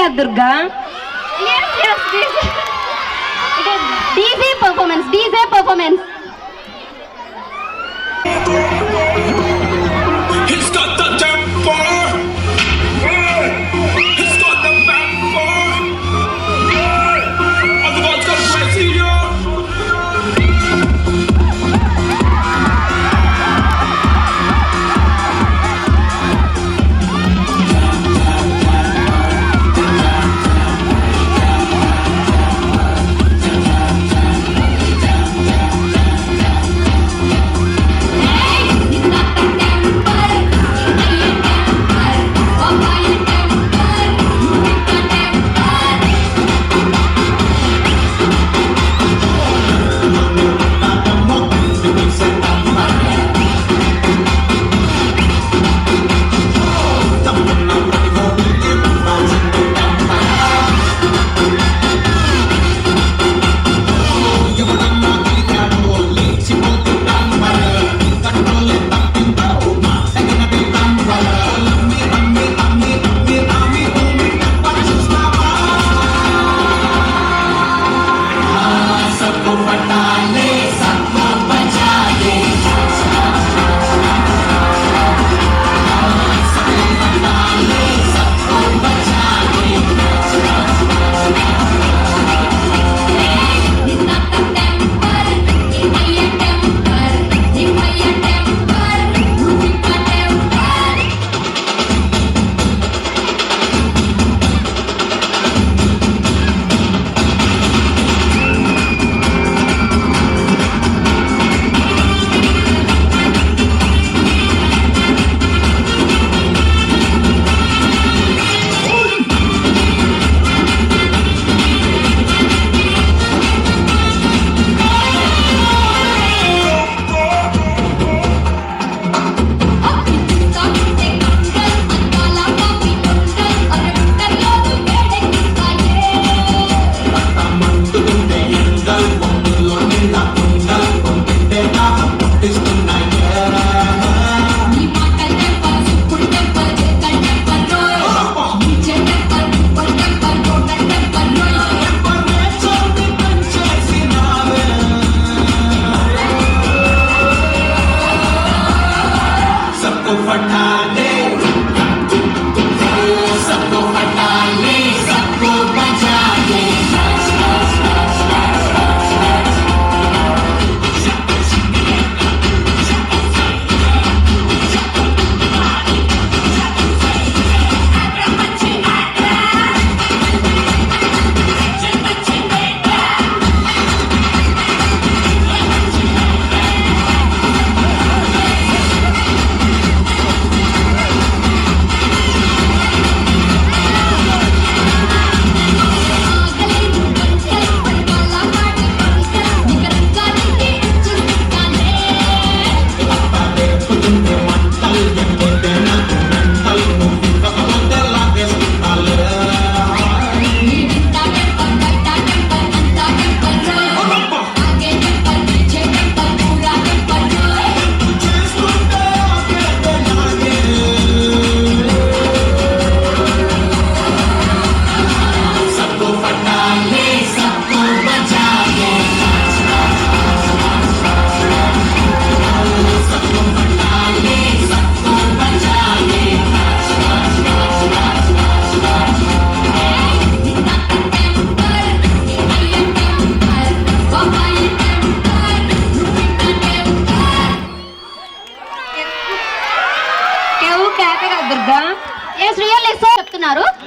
కదా Durga. DJ performance.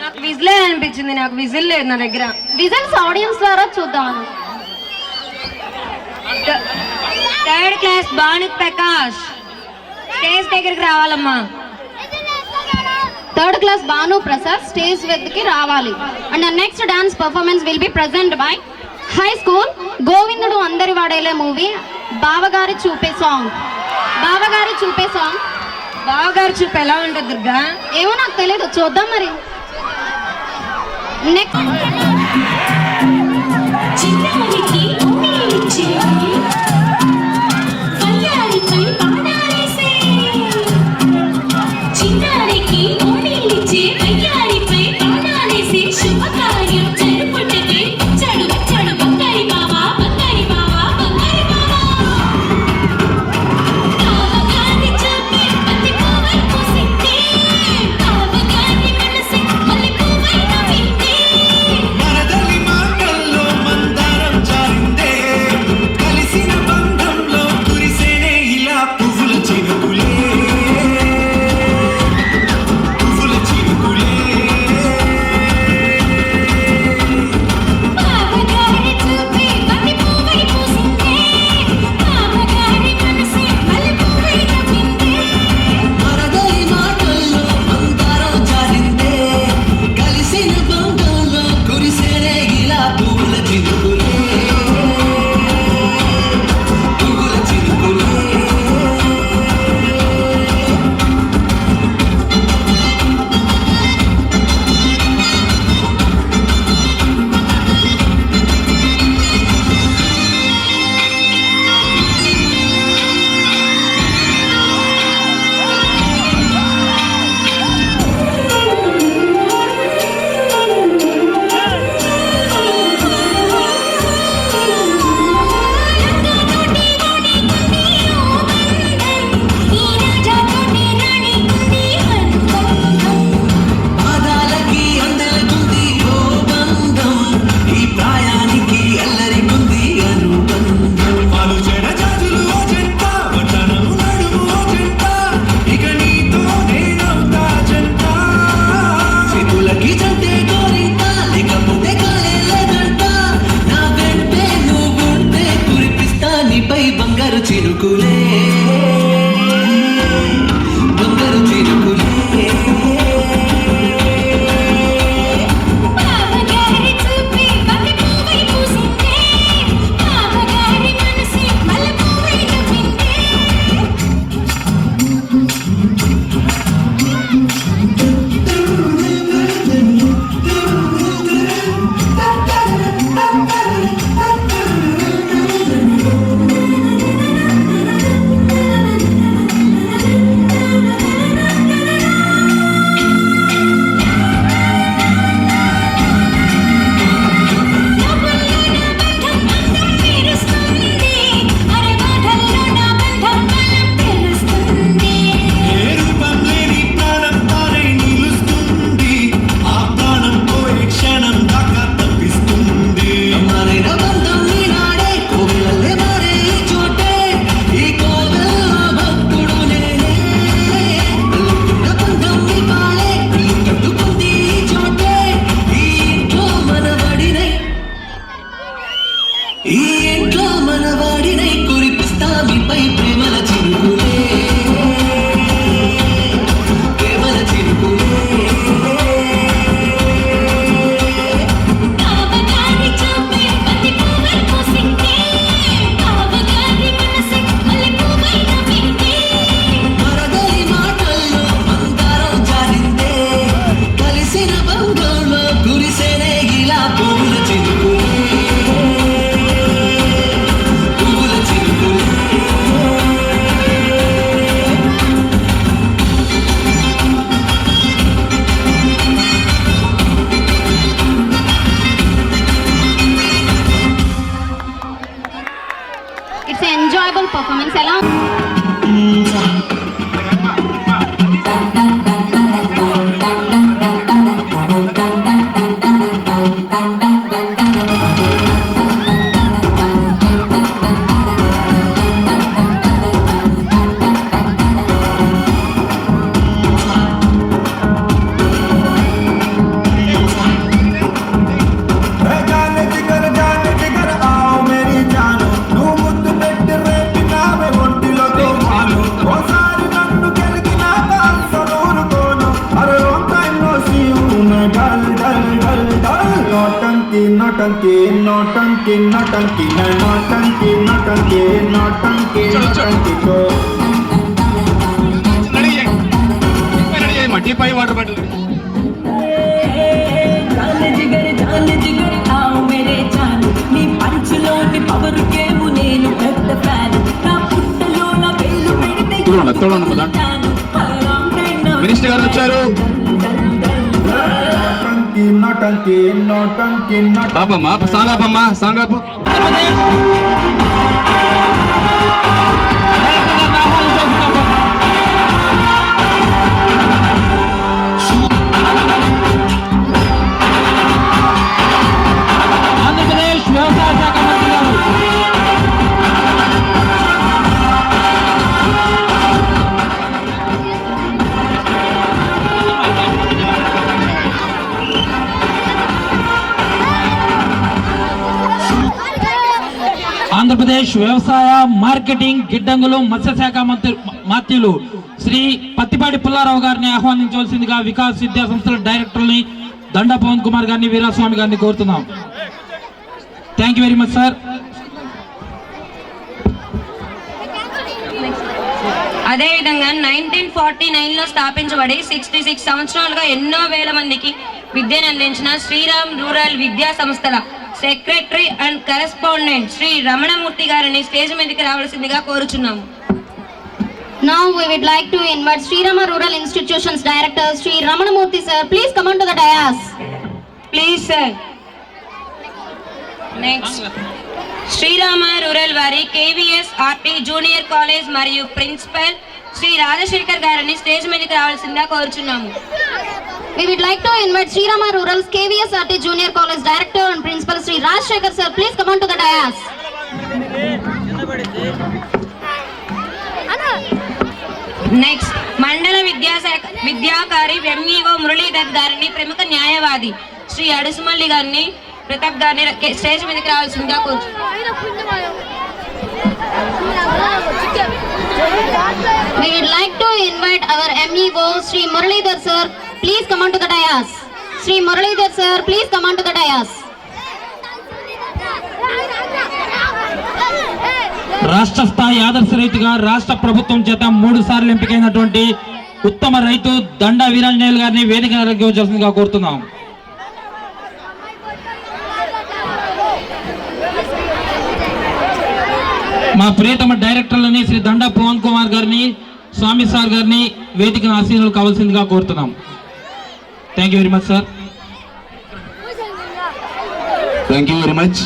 నాకు whistle అనిపించింది. నాకు విజిల్ లేదు నా దగ్గర. విజిల్స్ ఆడియన్స్ ద్వారా చూద్దాం. Third class Bhanu Prakash stage దగ్గరికి రావాలమ్మా. Third class Bhanu Prasad stage వద్దకి రావాలి. And the next dance performance will be present by high school Govindudu Andari Vaadele movie బావగారి చూపే సాంగ్. బావగారి చూపే సాంగ్. బావగారి చూపు ఎలా ఉంటుంది దుర్గా? ఏమో నాకు తెలియదు, చూద్దాం మరి. నెక్స్ట్ చిన్నారికి ఓణీలిచ్చే అయ్యారిపై ప్రాణాలేసే नौटंकी नौटंकी नौटंकी नौटंकी नौटंकी नौटंकी नौटंकी को मट्टी पाई वाटर बॉटल जान जिगर आओ मेरे जान नी पंचलोनी पवर के मुनेनु పెద్ద ఫ్యాన్ నా పుట్టలో నా వెళ్ళు పెడితే మినిస్టర్ గారు వచ్చారు नौटंकी नौटंकी नौटंकी పాపమ్మా సాంగాపమ్మా సాంగాపు ఆంధ్రప్రదేశ్ వ్యవసాయ శాఖ మంత్రి గారు ఆంధ్రప్రదేశ్ వ్యవసాయ మార్కెటింగ్ గిడ్డంగులు మత్స్యశాఖ మంత్రులు శ్రీ పత్తిపాటి పుల్లారావు గారిని ఆహ్వానించవలసిందిగా వికాస్ విద్యా సంస్థల డైరెక్టర్ని దండా పవన్ కుమార్ గారిని వీరాస్వామి గారిని కోరుతున్నాం. Thank you very much sir. అదేవిధంగా 1949లో స్థాపించబడి 66 సంవత్సరాలుగా ఎన్నో వేల మందికి విద్యను అందించిన శ్రీరామ్ రూరల్ విద్యా సంస్థల secretary and correspondent Shri Ramanamurthy గారిని స్టేజ్ మీదకి రావాల్సిందిగా కోరుచున్నాము. Now we would like to invite Sri Rama Rural Institutions Director Sri Ramanamurthy sir. Please come on to the dais. Please sir. Next Srirama rural వారి కేవీఎస్ ఆర్టీ జూనియర్ కాలేజ్ మరియు principal Shri Rajasekhar గారిని stage మీదకి రావాల్సిందిగా కోరుచున్నాము. We would like to invite Sri Rama Rural's KVSRT Junior College Director and Principal Sri Rajshekhar sir. Please come on to the dais. Next మండల విద్యాకారి MEO Muralidhar గారిని ప్రముఖ న్యాయవాది శ్రీ అడుసుమల్లి గారిని ప్రతాప్ గారిని స్టేజ్ మీదకి రావాల్సిందిగా కోరుచున్నాము. We would like to invite our MEO Sri Muralidhar sir. Please come on to the dais. Sri Muralidhar sir, please come on to the dais. రాష్ట్ర స్థాయి ఆదర్శ రైతుగా రాష్ట్ర ప్రభుత్వం చేత 3 సార్లు ఎంపికైనటువంటి ఉత్తమ రైతు దండా వీరాంజనేయులు గారిని వేదిక నిర్వహించాల్సిందిగా కోరుతున్నాం. మా ప్రియతమ డైరెక్టర్లని శ్రీ దండా పవన్ కుమార్ గారిని స్వామి సార్ గారిని వేదిక ఆశీనులు కావాల్సిందిగా కోరుతున్నాం. Thank you very much sir. Thank you very much.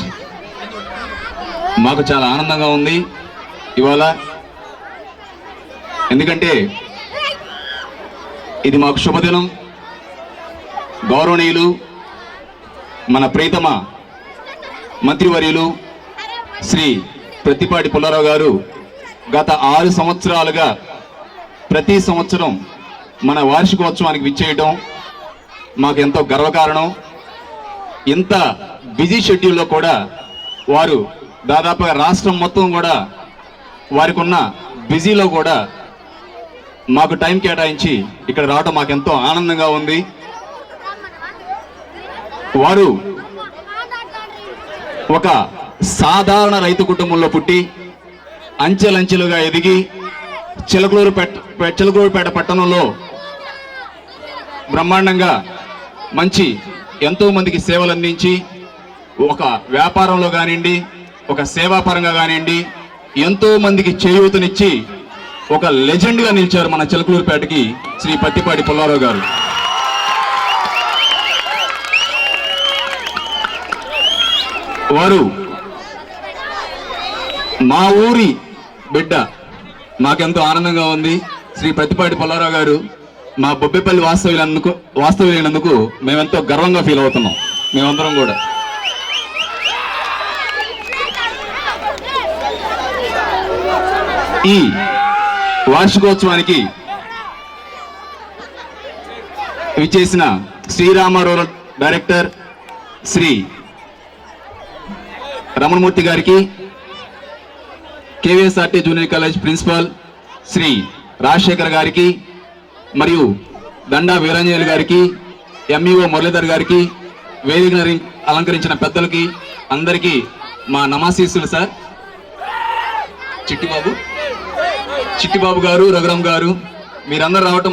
మాకు చాలా ఆనందంగా ఉంది ఇవాళ, ఎందుకంటే ఇది మాకు శుభదినం. గౌరవనీయులు మన ప్రియతమ మంత్రివర్యులు శ్రీ పత్తిపాటి పుల్లారావు గారు గత 6 సంవత్సరాలుగా ప్రతి సంవత్సరం మన వార్షికోత్సవానికి విచ్చేయడం మాకు ఎంతో గర్వకారణం. ఇంత బిజీ షెడ్యూల్లో కూడా వారు దాదాపుగా రాష్ట్రం మొత్తం కూడా వారికి ఉన్న బిజీలో కూడా మాకు టైం కేటాయించి ఇక్కడ రావడం మాకు ఎంతో ఆనందంగా ఉంది. వారు ఒక సాధారణ రైతు కుటుంబంలో పుట్టి అంచెలంచెలుగా ఎదిగి చిలకలూరుపేట పట్టణంలో బ్రహ్మాండంగా మంచి ఎంతో మందికి సేవలు అందించి ఒక వ్యాపారంలో కానివ్వండి, ఒక సేవాపరంగా కానివ్వండి, ఎంతో మందికి చేయూతనిచ్చి ఒక లెజెండ్గా నిలిచారు మన చిలకలూరుపేటకి శ్రీ పత్తిపాటి పుల్లారావు గారు. వారు మా ఊరి బిడ్డ. మాకెంతో ఆనందంగా ఉంది. శ్రీ పత్తిపాటి పుల్లారావు గారు మా బొబ్బేపల్లి వాస్తవ్యులైనందుకు మేమెంతో గర్వంగా ఫీల్ అవుతున్నాం మేమందరం కూడా. ఈ వార్షికోత్సవానికి విచ్చేసిన శ్రీరామ రూరల్ డైరెక్టర్ శ్రీ రమణమూర్తి గారికి, KVSRT junior college principal Shri Rajasekhar గారికి, మరియు దండా వీరాంజనేయులు గారికి, ఎంఈఓ మురళీధర్ గారికి, వేదిక అలంకరించిన పెద్దలకి అందరికీ మా నమాశీస్సులు సార్. చిట్టిబాబు గారు, రఘురామ్ గారు, మీరందరూ రావటం